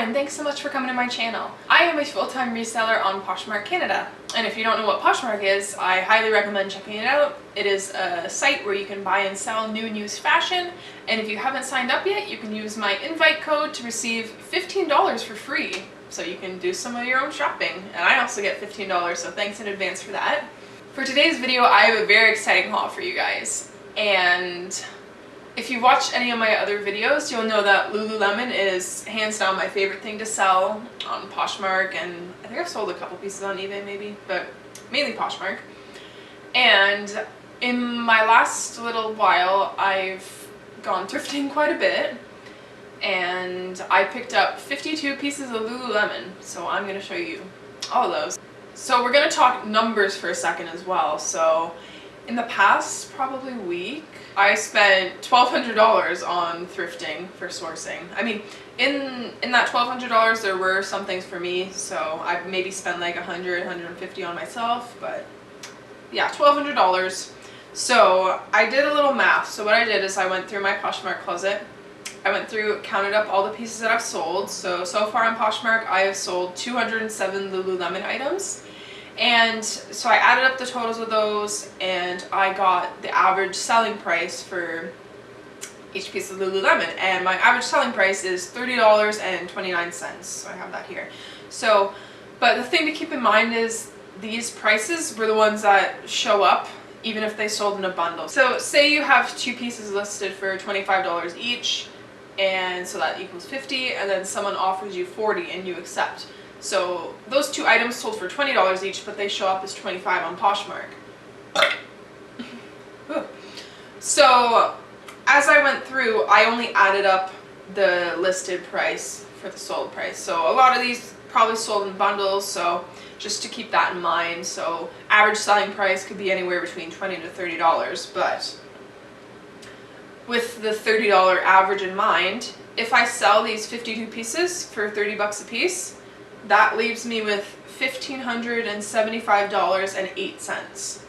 and thanks so much for coming to my channel. I am a full-time reseller on Poshmark Canada, and if you don't know what Poshmark is, I highly recommend checking it out. It is a site where you can buy and sell new and used fashion, and if you haven't signed up yet, you can use my invite code to receive $15 for free, so you can do some of your own shopping. And I also get $15, so thanks in advance for that. For today's video, I have a very exciting haul for you guys, and if you've watched any of my other videos, you'll know that Lululemon is hands down my favorite thing to sell on Poshmark, and I think I've sold a couple pieces on eBay maybe, but mainly Poshmark. And in my last little while, I've gone thrifting quite a bit, and I picked up 52 pieces of Lululemon, so I'm going to show you all of those. So we're going to talk numbers for a second as well. So in the past probably week, I spent $1,200 on thrifting for sourcing. I mean, in that $1,200 there were some things for me, so I maybe spent like $100, $150 on myself, but yeah, $1,200. So I did a little math. So what I did is I went through my Poshmark closet. I went through, counted up all the pieces that I've sold. So far on Poshmark I have sold 207 Lululemon items. And so I added up the totals of those, and I got the average selling price for each piece of Lululemon, and my average selling price is $30.29. So I have that here. So, but the thing to keep in mind is these prices were the ones that show up even if they sold in a bundle. So say you have two pieces listed for $25 each, and so that equals $50, and then someone offers you $40 and you accept. So those two items sold for $20 each, but they show up as $25 on Poshmark. So as I went through, I only added up the listed price for the sold price. So a lot of these probably sold in bundles, so just to keep that in mind. So average selling price could be anywhere between $20 to $30, but with the $30 average in mind, if I sell these 52 pieces for $30 a piece, that leaves me with $1,575.08.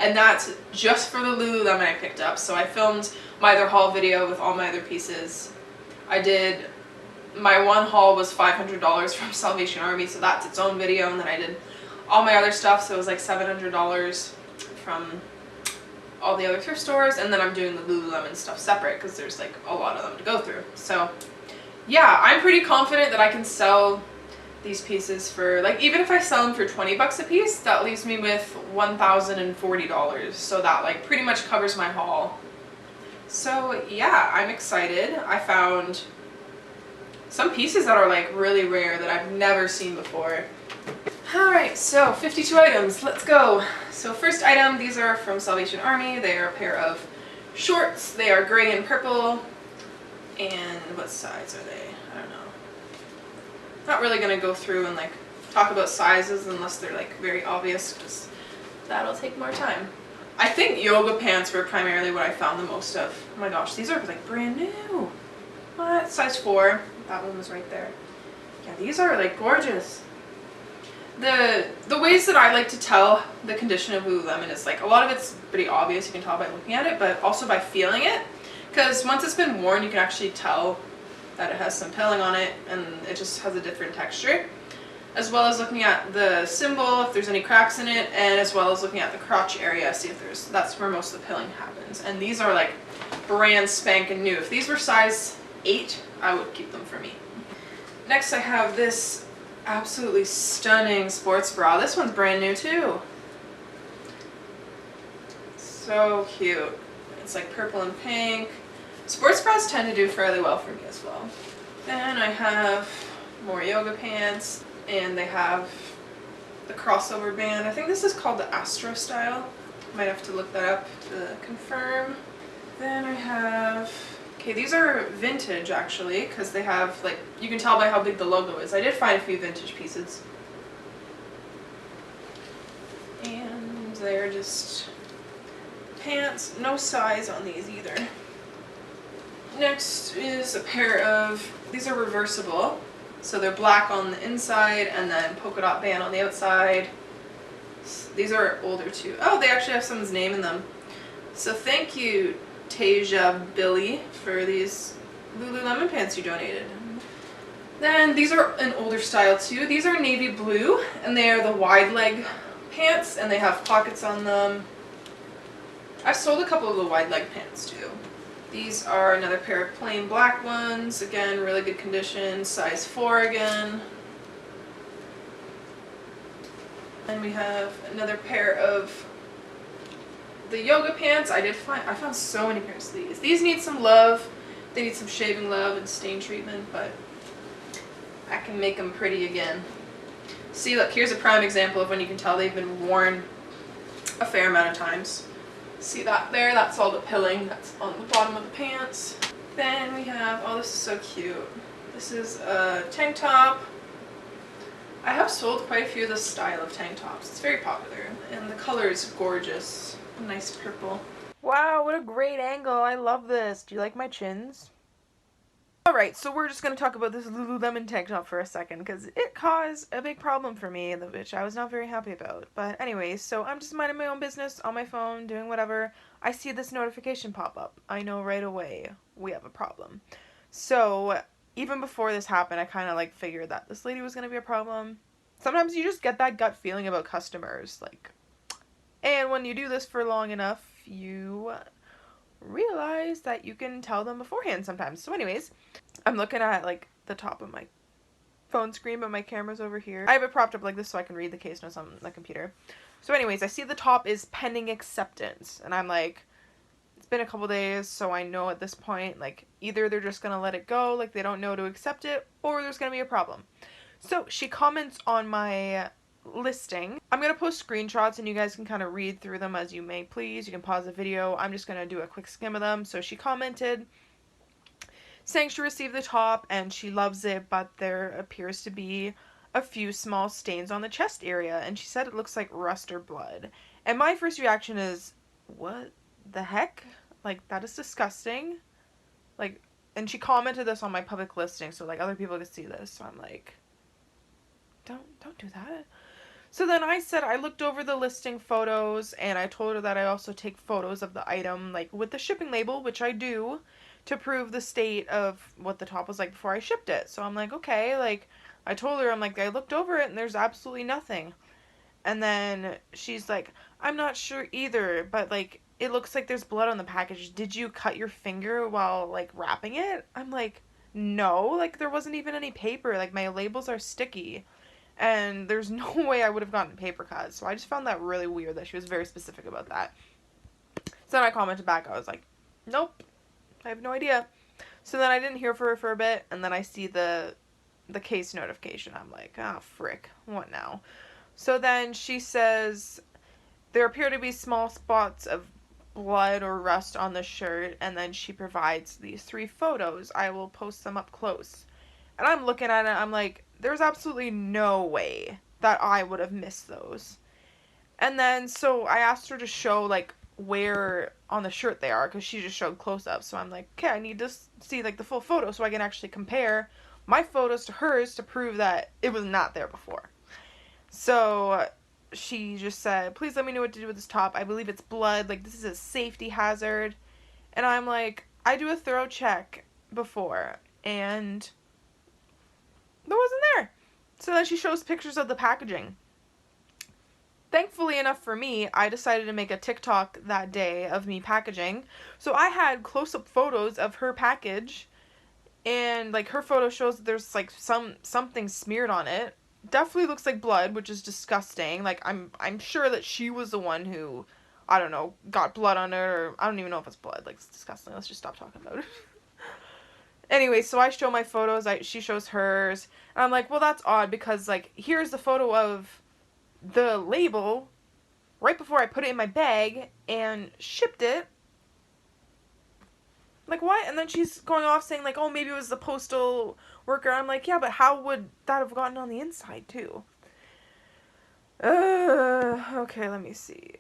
And that's just for the Lululemon I picked up. So I filmed my other haul video with all my other pieces. My one haul was $500 from Salvation Army, so that's its own video, and then I did all my other stuff, so it was like $700 from all the other thrift stores, and then I'm doing the Lululemon stuff separate because there's like a lot of them to go through. So yeah, I'm pretty confident that I can sell these pieces for, like, even if I sell them for $20 a piece, that leaves me with $1,040, so that like pretty much covers my haul. So yeah, I'm excited. I found some pieces that are like really rare that I've never seen before. Alright, so 52 items, let's go. So first item, these are from Salvation Army. They are a pair of shorts. They are gray and purple. And what size are they? I don't know. Not really going to go through and like talk about sizes unless they're like very obvious, because that'll take more time. I think yoga pants were primarily what I found the most of. Oh my gosh, these are like brand new. What? Size 4. That one was right there. Yeah, these are like gorgeous. The ways that I like to tell the condition of Lululemon is like a lot of it's pretty obvious. You can tell by looking at it, but also by feeling it. Because once it's been worn, you can actually tell that it has some pilling on it, and it just has a different texture, as well as looking at the symbol if there's any cracks in it, and as well as looking at the crotch area, see if that's where most of the pilling happens. And these are like brand spanking new. If these were size 8, I would keep them for me. Next I have this absolutely stunning sports bra. This one's brand new too. So cute. It's like purple and pink. Sports bras tend to do fairly well for me as well. Then I have more yoga pants, and they have the crossover band. I think this is called the Astro style. Might have to look that up to confirm. Then I have, okay, these are vintage actually, because they have like, you can tell by how big the logo is. I did find a few vintage pieces. And they're just pants, no size on these either. Next is a pair of, these are reversible, so they're black on the inside and then polka dot band on the outside. These are older too. Oh, they actually have someone's name in them. So thank you, Tasia Billy, for these Lululemon pants you donated. Then these are an older style too. These are navy blue, and they are the wide leg pants, and they have pockets on them. I've sold a couple of the wide leg pants too. These are another pair of plain black ones. Again, really good condition, size 4 again. And we have another pair of the yoga pants. I found so many pairs of these. These need some love. They need some shaving love and stain treatment, but I can make them pretty again. See, look, here's a prime example of when you can tell they've been worn a fair amount of times. See that there? That's all the pilling that's on the bottom of the pants. Then we have, oh, this is so cute. This is a tank top. I have sold quite a few of this style of tank tops. It's very popular, and the color is gorgeous. A nice purple. Wow, what a great angle. I love this. Do you like my chins? Alright, so we're just going to talk about this Lululemon tank top for a second, because it caused a big problem for me, which I was not very happy about. But anyways, so I'm just minding my own business on my phone, doing whatever. I see this notification pop up. I know right away we have a problem. So even before this happened, I kind of like figured that this lady was going to be a problem. Sometimes you just get that gut feeling about customers, like, and when you do this for long enough, you realize that you can tell them beforehand sometimes. So anyways, I'm looking at like the top of my phone screen, but my camera's over here. I have it propped up like this so I can read the case notes on the computer. So anyways, I see the top is pending acceptance, and I'm like, it's been a couple days, so I know at this point, like, either they're just gonna let it go, like they don't know to accept it, or there's gonna be a problem. So she comments on my listing. I'm going to post screenshots and you guys can kind of read through them as you may please. You can pause the video. I'm just going to do a quick skim of them. So she commented saying she received the top and she loves it, but there appears to be a few small stains on the chest area, and she said it looks like rust or blood. And my first reaction is, what the heck? Like, that is disgusting. Like, and she commented this on my public listing so like other people could see this. So I'm like, don't do that. So then I said I looked over the listing photos, and I told her that I also take photos of the item, like with the shipping label, which I do, to prove the state of what the top was like before I shipped it. So I'm like, okay, like, I told her, I'm like, I looked over it and there's absolutely nothing. And then she's like, I'm not sure either, but like, it looks like there's blood on the package. Did you cut your finger while like wrapping it? I'm like, no, like there wasn't even any paper. Like, my labels are sticky. And there's no way I would have gotten a paper cut. So I just found that really weird that she was very specific about that. So then I commented back. I was like, nope, I have no idea. So then I didn't hear from her for a bit. And then I see the case notification. I'm like, ah, frick. What now? So then she says, there appear to be small spots of blood or rust on the shirt. And then she provides these 3 photos. I will post them up close. And I'm looking at it. I'm like, there's absolutely no way that I would have missed those. And then, so I asked her to show, like, where on the shirt they are, because she just showed close-ups. So I'm like, okay, I need to see, like, the full photo so I can actually compare my photos to hers to prove that it was not there before. So she just said, please let me know what to do with this top. I believe it's blood. Like, this is a safety hazard. And I'm like, I do a thorough check before, and there wasn't there. So then she shows pictures of the packaging. Thankfully enough for me, I decided to make a TikTok that day of me packaging. So I had close-up photos of her package, and like her photo shows that there's like something smeared on it. Definitely looks like blood, which is disgusting. Like, I'm sure that she was the one who, I don't know, got blood on it, or I don't even know if it's blood. Like, it's disgusting. Let's just stop talking about it. Anyway, so I show my photos, she shows hers, and I'm like, well, that's odd, because, like, here's the photo of the label right before I put it in my bag and shipped it. Like, what? And then she's going off saying, like, oh, maybe it was the postal worker. I'm like, yeah, but how would that have gotten on the inside, too? Okay, let me see.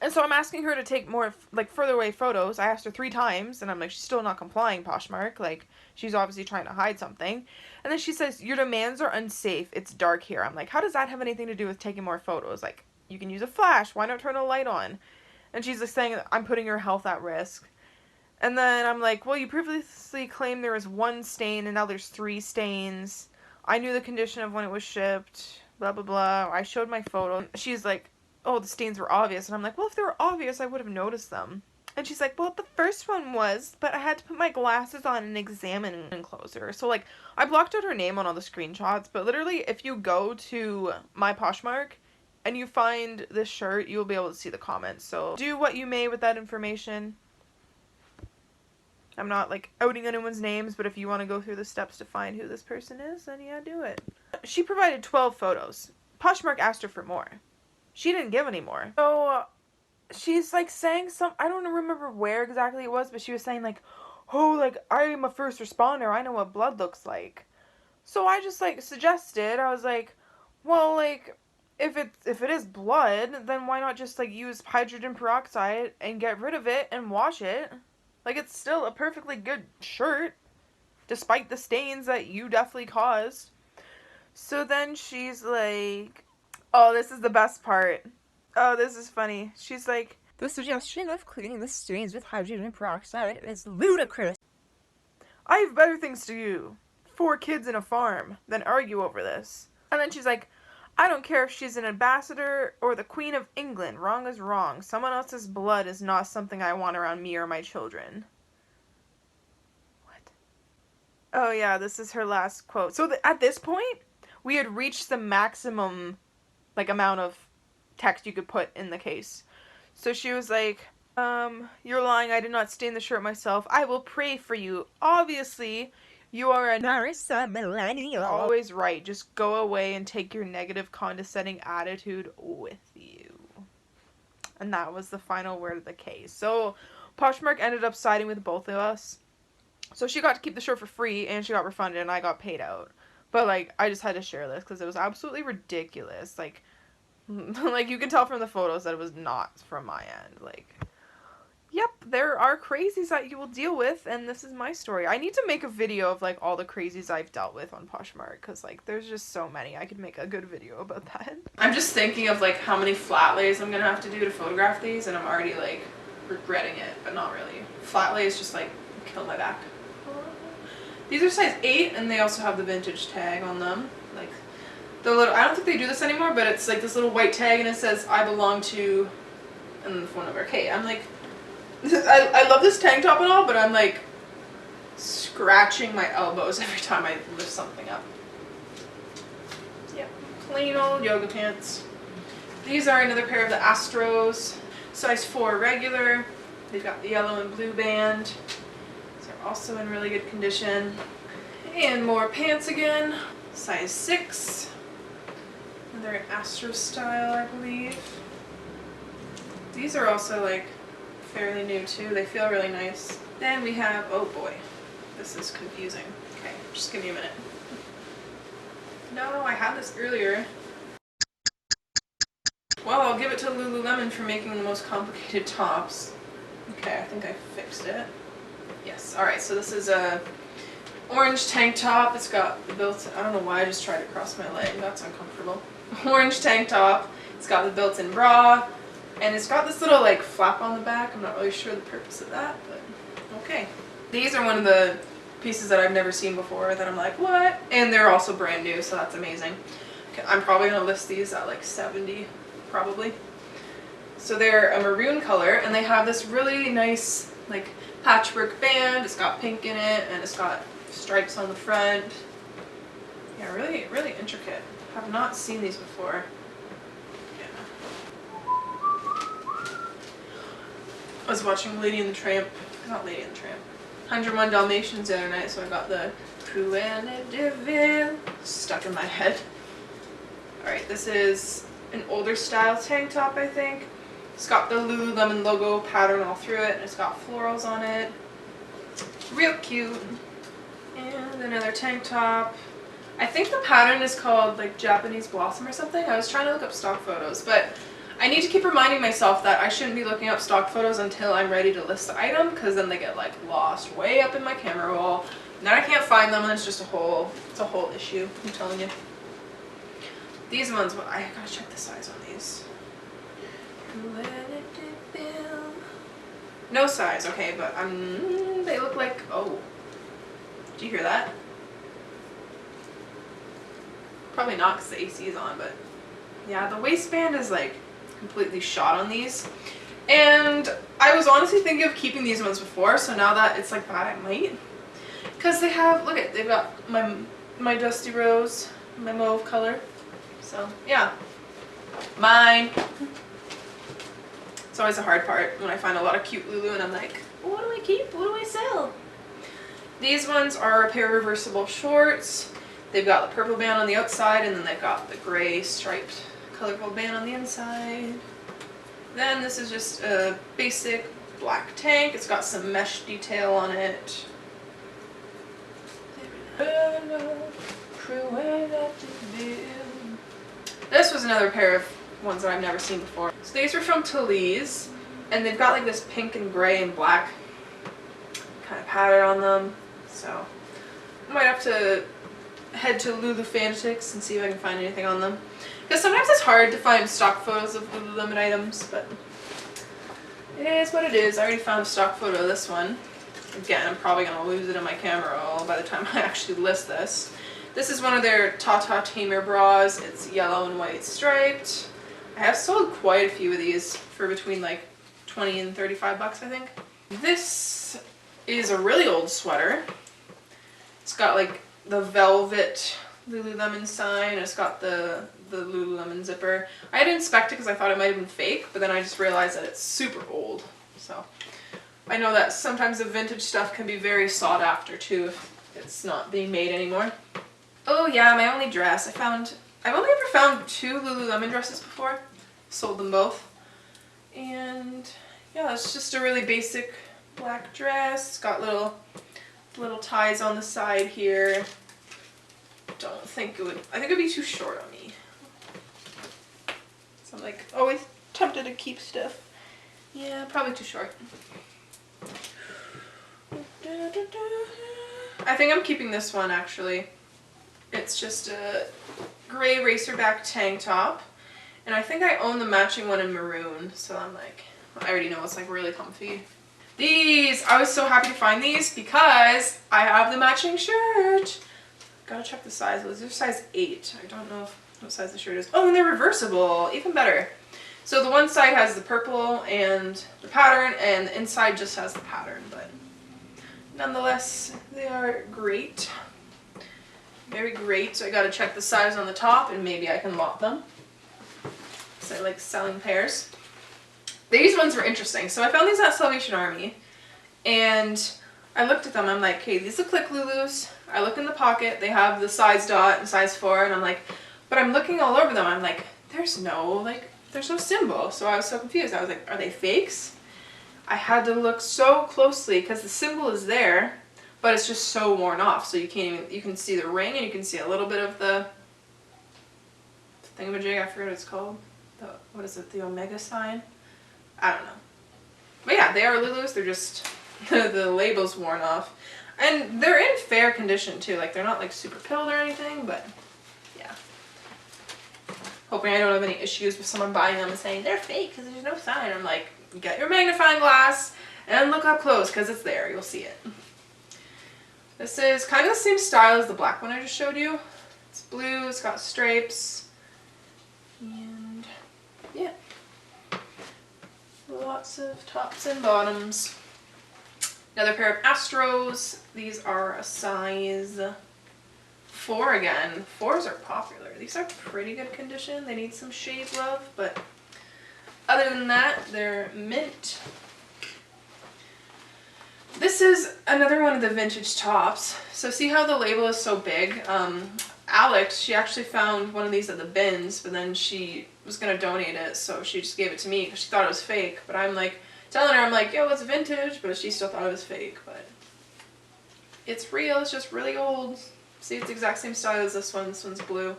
And so I'm asking her to take more, like, further away photos. I asked her 3 times, and I'm like, she's still not complying, Poshmark. Like, she's obviously trying to hide something. And then she says, your demands are unsafe. It's dark here. I'm like, how does that have anything to do with taking more photos? Like, you can use a flash. Why not turn a light on? And she's like saying, I'm putting your health at risk. And then I'm like, well, you previously claimed there was 1 stain and now there's 3 stains. I knew the condition of when it was shipped, blah, blah, blah. I showed my photo. She's like, oh, the stains were obvious. And I'm like, well, if they were obvious, I would have noticed them. And she's like, well, the first one was, but I had to put my glasses on and examine closer. So, like, I blocked out her name on all the screenshots, but literally, if you go to my Poshmark and you find this shirt, you'll be able to see the comments. So, do what you may with that information. I'm not, like, outing anyone's names, but if you want to go through the steps to find who this person is, then yeah, do it. She provided 12 photos. Poshmark asked her for more. She didn't give any more. So, she's, like, saying I don't remember where exactly it was, but she was saying, like, oh, like, I'm a first responder, I know what blood looks like. So I just, like, suggested, I was like, well, like, if it is blood, then why not just, like, use hydrogen peroxide and get rid of it and wash it? Like, it's still a perfectly good shirt, despite the stains that you definitely caused. So then she's like, oh, this is the best part. Oh, this is funny. She's like, the suggestion of cleaning the stains with hydrogen peroxide is ludicrous. I have better things to do. 4 kids and a farm than argue over this. And then she's like, I don't care if she's an ambassador or the Queen of England. Wrong is wrong. Someone else's blood is not something I want around me or my children. What? Oh yeah, this is her last quote. So at this point, we had reached the maximum, like, amount of text you could put in the case. So she was like, you're lying. I did not stain the shirt myself. I will pray for you. Obviously, you are a Marissa millennial. Always right. Just go away and take your negative, condescending attitude with you. And that was the final word of the case. So, Poshmark ended up siding with both of us. So she got to keep the shirt for free, and she got refunded, and I got paid out. But, like, I just had to share this, because it was absolutely ridiculous. Like, like, you can tell from the photos that it was not from my end. Like, yep, there are crazies that you will deal with, and this is my story. I need to make a video of, like, all the crazies I've dealt with on Poshmark, because, like, there's just so many. I could make a good video about that. I'm just thinking of, like, how many flat lays I'm gonna have to do to photograph these, and I'm already, like, regretting it, but not really. Flat lays just, like, kill my back. These are size 8, and they also have the vintage tag on them. Like, the little, I don't think they do this anymore, but it's, like, this little white tag, and it says, I belong to, and then the phone number. Okay, I'm, like, I love this tank top and all, but I'm, like, scratching my elbows every time I lift something up. Yep, plain old yoga pants. These are another pair of the Astros, size 4 regular. They've got the yellow and blue band. These are also in really good condition. And more pants again, size 6. And they're Astro style, I believe. These are also, like, fairly new too. They feel really nice. Then we have, oh boy, this is confusing. Okay, just give me a minute. No, I had this earlier. Well, I'll give it to Lululemon for making the most complicated tops. Okay, I think I fixed it. Yes, alright, so this is a orange tank top. It's got the built-in, I don't know why I just tried to cross my leg, that's uncomfortable. Orange tank top. It's got the built-in bra. And it's got this little, like, flap on the back. I'm not really sure the purpose of that, but okay. These are one of the pieces that I've never seen before that I'm like, what? And they're also brand new, so that's amazing. Okay, I'm probably going to list these at like 70, probably. So they're a maroon color, and they have this really nice, like, patchwork band. It's got pink in it, and it's got stripes on the front. Yeah, really, really intricate. Have not seen these before. I was watching Lady and the Tramp, not Lady and the Tramp, 101 Dalmatians the other night, so I got the Cruella de Vil stuck in my head. Alright, this is an older style tank top, I think. It's got the Lululemon logo pattern all through it, and it's got florals on it. Real cute. And another tank top. I think the pattern is called, like, Japanese Blossom or something. I was trying to look up stock photos, but I need to keep reminding myself that I shouldn't be looking up stock photos until I'm ready to list the item, because then they get, like, lost way up in my camera roll, and then I can't find them, and it's just a whole issue, I'm telling you. These ones, well, I gotta check the size on these. No size, okay, but they look like, oh, do you hear that? Probably not because the AC is on, but yeah, the waistband is like completely shot on these. And I was honestly thinking of keeping these ones before, so now that it's like that, I might. Because they have, look at, they've got my dusty rose, my mauve color. So yeah, mine. It's always a hard part when I find a lot of cute Lulu and I'm like, what do I keep? What do I sell? These ones are a pair of reversible shorts. They've got the purple band on the outside and then they've got the gray striped colorful band on the inside. Then this is just a basic black tank. It's got some mesh detail on it. This was another pair of ones that I've never seen before. So these are from Talese, and they've got like this pink and gray and black kind of pattern on them. So I might have to head to Lulu Fanatics and see if I can find anything on them. Because sometimes it's hard to find stock photos of Lululemon items, but it is what it is. I already found a stock photo of this one. Again, I'm probably going to lose it in my camera roll by the time I actually list this. This is one of their Tata Tamer bras. It's yellow and white striped. I have sold quite a few of these for between like 20 and 35 bucks, I think. This is a really old sweater. It's got like the velvet Lululemon sign. It's got the Lululemon zipper. I had to inspect it because I thought it might have been fake, but then I just realized that it's super old. So I know that sometimes the vintage stuff can be very sought after too if it's not being made anymore. Oh yeah, my only dress. I've only ever found 2 Lululemon dresses before. Sold them both. And yeah, it's just a really basic black dress. It's got little ties on the side here. Don't think it would, I think it would be too short on me. So I'm like always tempted to keep stuff. Yeah, probably too short. I think I'm keeping this one actually. It's just a gray racerback tank top. And I think I own the matching one in maroon. So I'm like, I already know it's like really comfy. These, I was so happy to find these because I have the matching shirt. Gotta check the size. These are size 8. I don't know what size the shirt is. Oh, and they're reversible. Even better. So the one side has the purple and the pattern, and the inside just has the pattern. But nonetheless, they are great. Very great. So I gotta check the size on the top, and maybe I can lot them. So I like selling pairs. These ones were interesting. So I found these at Salvation Army, and I looked at them. I'm like, hey, these look like Lulus. I look in the pocket. They have the size dot and size 4, and I'm like, but I'm looking all over them. I'm like, there's no symbol. So I was so confused. I was like, are they fakes? I had to look so closely because the symbol is there, but it's just so worn off. So you can't even, you can see the ring and you can see a little bit of the thingamajig. I forget what it's called. What is it? The omega sign? I don't know. But yeah, they are Lulus. They're just, the label's worn off. And they're in fair condition too. Like they're not like super pilled or anything, but yeah. Hoping I don't have any issues with someone buying them and saying they're fake because there's no sign. I'm like, get your magnifying glass and look up close because it's there. You'll see it. This is kind of the same style as the black one I just showed you. It's blue. It's got stripes. And yeah. Lots of tops and bottoms. Another pair of Astros. These are a size 4 again. 4s are popular. These are pretty good condition. They need some shade love, but other than that, they're mint. This is another one of the vintage tops. So see how the label is so big? Alex, she actually found one of these at the bins, but then she was going to donate it, so she just gave it to me because she thought it was fake. But I'm like, telling her, I'm like, yo, it's vintage, but she still thought it was fake. But it's real, it's just really old. See, it's the exact same style as this one. This one's blue.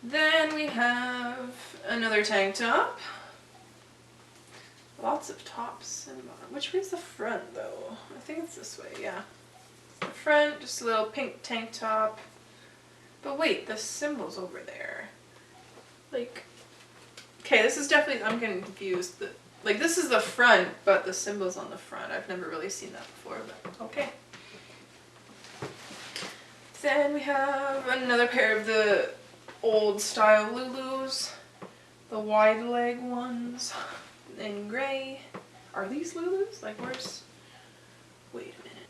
Then we have another tank top. Lots of tops and bottom. Which way's the front, though? I think it's this way, yeah. The front, just a little pink tank top. But wait, the symbol's over there. Like, Okay, this is definitely, I'm getting confused. Like, this is the front, but the symbol's on the front. I've never really seen that before, but okay. Then we have another pair of the old style Lulus. The wide leg ones in gray. Are these Lulus? Like, where's... Wait a minute.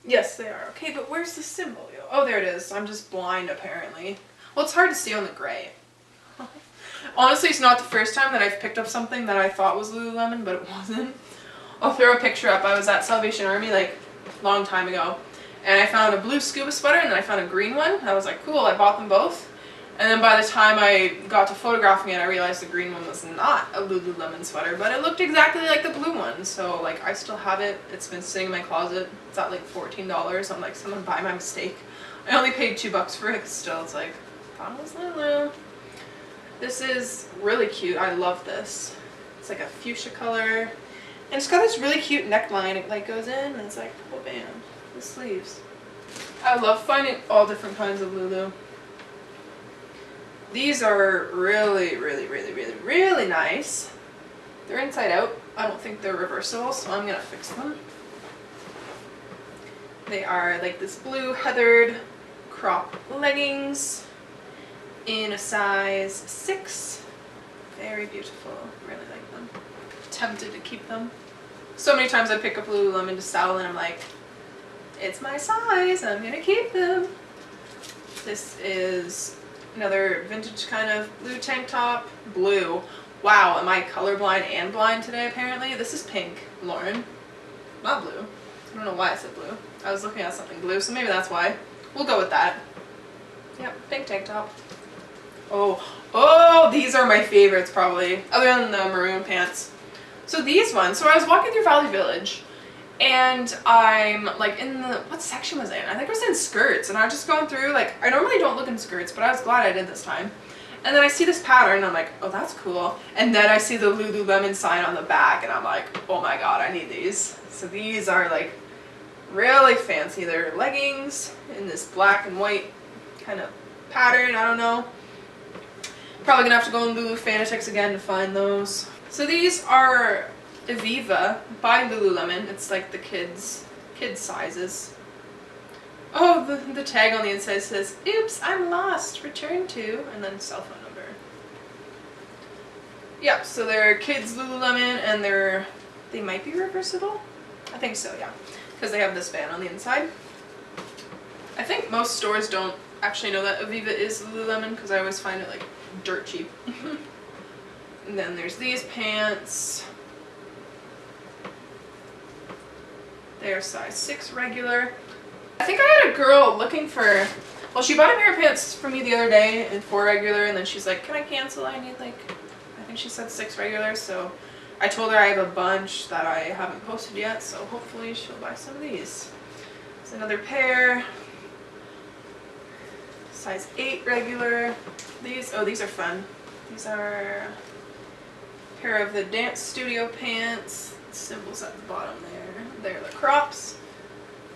Yes, they are. Okay, but where's the symbol? Oh, there it is. I'm just blind, apparently. Well, it's hard to see on the gray. Honestly, it's not the first time that I've picked up something that I thought was Lululemon, but it wasn't. I'll throw a picture up. I was at Salvation Army, like, a long time ago. And I found a blue scuba sweater, and then I found a green one. I was like, cool, I bought them both. And then by the time I got to photographing it, I realized the green one was not a Lululemon sweater, but it looked exactly like the blue one. So, like, I still have it. It's been sitting in my closet. It's at, like, $14. I'm like, someone buy my mistake. I only paid $2 for it, still. It's like, thought it was Lulu. This is really cute. I love this. It's like a fuchsia color. And it's got this really cute neckline. It, like, goes in, and it's like, oh, bam. The sleeves. I love finding all different kinds of Lulu. These are really, really, really, really, really nice. They're inside out. I don't think they're reversible, so I'm gonna fix them. They are like this blue heathered crop leggings in a size 6. Very beautiful. Really like them. Tempted to keep them. So many times I pick up Lululemon to style and I'm like, it's my size, I'm gonna keep them. This is another vintage kind of blue tank top. Blue. Wow, am I colorblind and blind today apparently? This is pink, Lauren. Not blue. I don't know why I said blue. I was looking at something blue, so maybe that's why. We'll go with that. Yep, pink tank top. Oh, these are my favorites probably, other than the maroon pants. So these ones, so I was walking through Valley Village, and I'm like in the, what section was I in? I think I was in skirts, and I was just going through, like, I normally don't look in skirts, but I was glad I did this time. And then I see this pattern, and I'm like, oh, that's cool. And then I see the Lululemon sign on the back, and I'm like, oh my god, I need these. So these are like really fancy. They're leggings in this black and white kind of pattern, I don't know. Probably gonna have to go on Lulu Fanatics again to find those. So these are Eviva by Lululemon. It's like the kids sizes. Oh, the tag on the inside says, oops, I'm lost, return to, and then cell phone number. Yep, so they're kids Lululemon, and they might be reversible? I think so, yeah, because they have this band on the inside. I think most stores don't actually know that Eviva is Lululemon, because I always find it like dirt cheap. And then there's these pants. They're size 6 regular. I think I had a girl looking for, well, she bought a pair of pants for me the other day in 4 regular, and then she's like, can I cancel? I need like, I think she said 6 regular, so I told her I have a bunch that I haven't posted yet, so hopefully she'll buy some of these. There's another pair, size 8 regular. These are fun. These are a pair of the dance studio pants. Symbols at the bottom there. They're the crops.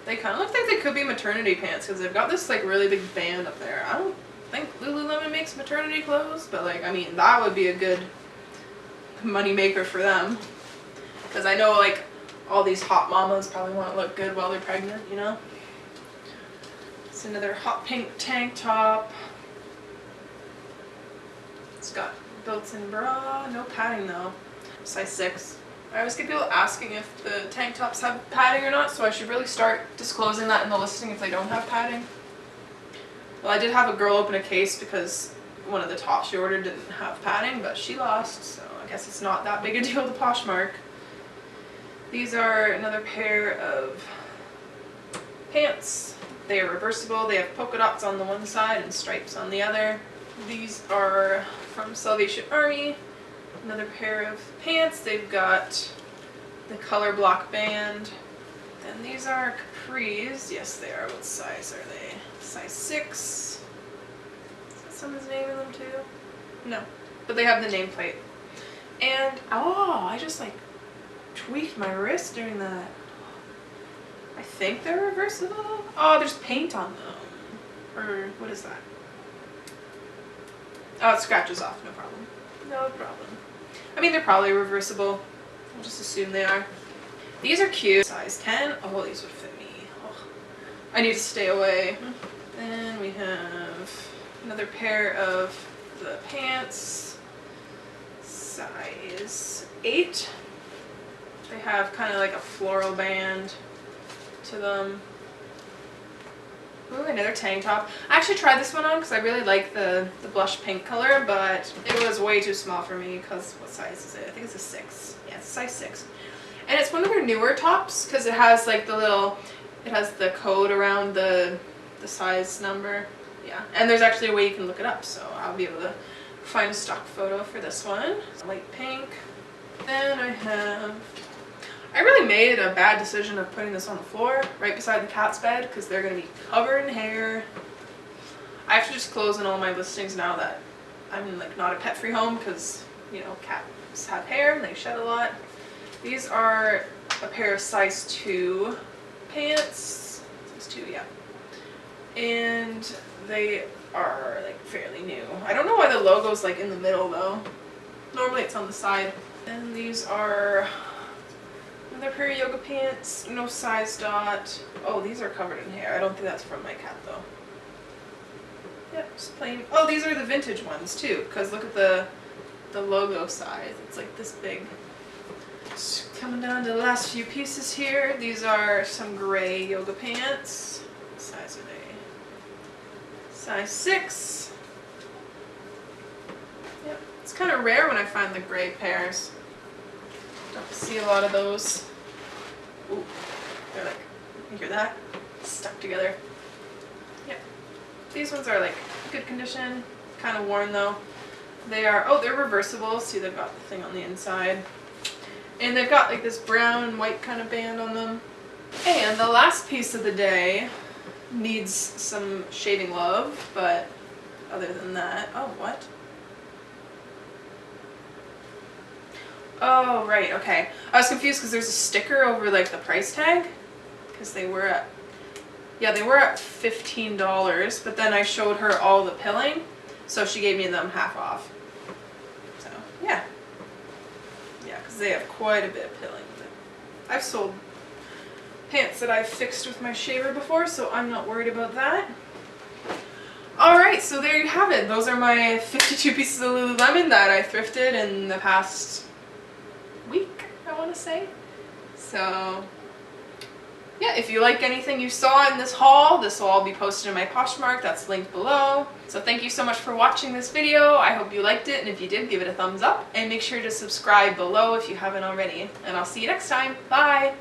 They kind of look like they could be maternity pants because they've got this like really big band up there. I don't think Lululemon makes maternity clothes, but like, I mean, that would be a good money maker for them. Because I know like all these hot mamas probably want to look good while they're pregnant, you know? It's another hot pink tank top. It's got built-in bra, no padding though. Size 6. I always get people asking if the tank tops have padding or not, so I should really start disclosing that in the listing if they don't have padding. Well, I did have a girl open a case because one of the tops she ordered didn't have padding, but she lost, so I guess it's not that big a deal to Poshmark. These are another pair of pants. They are reversible. They have polka dots on the one side and stripes on the other. These are from Salvation Army. Another pair of pants. They've got the color block band. Then these are capris. Yes, they are. What size are they? Size 6. Is that someone's name in them too? No. But they have the nameplate. And, oh, I just like tweaked my wrist doing that. I think they're reversible. Oh, there's paint on them. Or, what is that? Oh, it scratches off, no problem. No problem. I mean, they're probably reversible. I'll just assume they are. These are cute. Size 10. Oh, these would fit me. Oh, I need to stay away. Then we have another pair of the pants. Size 8. They have kind of like a floral band to them. Ooh, another tank top. I actually tried this one on because I really like the blush pink color, but it was way too small for me because what size is it? I think it's a 6. Yeah, it's a size 6. And it's one of their newer tops because it has like the little, it has the code around the size number. Yeah, and there's actually a way you can look it up, so I'll be able to find a stock photo for this one. Light pink. Then I really made a bad decision of putting this on the floor right beside the cat's bed because they're going to be covered in hair. I have to just close in all my listings now that I'm like not a pet-free home because, you know, cats have hair and they shed a lot. These are a pair of size 2 pants. Size 2, yeah. And they are like fairly new. I don't know why the logo's like in the middle though. Normally it's on the side. And these are another pair of yoga pants, no size dot. Oh, these are covered in hair. I don't think that's from my cat though. Yep, just plain. Oh, these are the vintage ones too, because look at the logo size. It's like this big. Just coming down to the last few pieces here. These are some gray yoga pants. What size are they? Size 6. Yep, it's kind of rare when I find the gray pairs. Don't see a lot of those. Ooh, they're like, you hear that? Stuck together. Yep. These ones are like good condition, kind of worn though. They are, oh, they're reversible. See, they've got the thing on the inside. And they've got like this brown and white kind of band on them. And the last piece of the day needs some shaving love, but other than that, oh, what? Oh, right, okay. I was confused because there's a sticker over like the price tag because they were at, yeah, they were at $15, but then I showed her all the pilling, so she gave me them half off. So, yeah. Yeah, because they have quite a bit of pilling. I've sold pants that I've fixed with my shaver before, so I'm not worried about that. Alright, so there you have it. Those are my 52 pieces of Lululemon that I thrifted in the past week, I want to say. So, yeah, if you like anything you saw in this haul, this will all be posted in my Poshmark. That's linked below. So thank you so much for watching this video. I hope you liked it, and if you did, give it a thumbs up. And make sure to subscribe below if you haven't already. And I'll see you next time. Bye!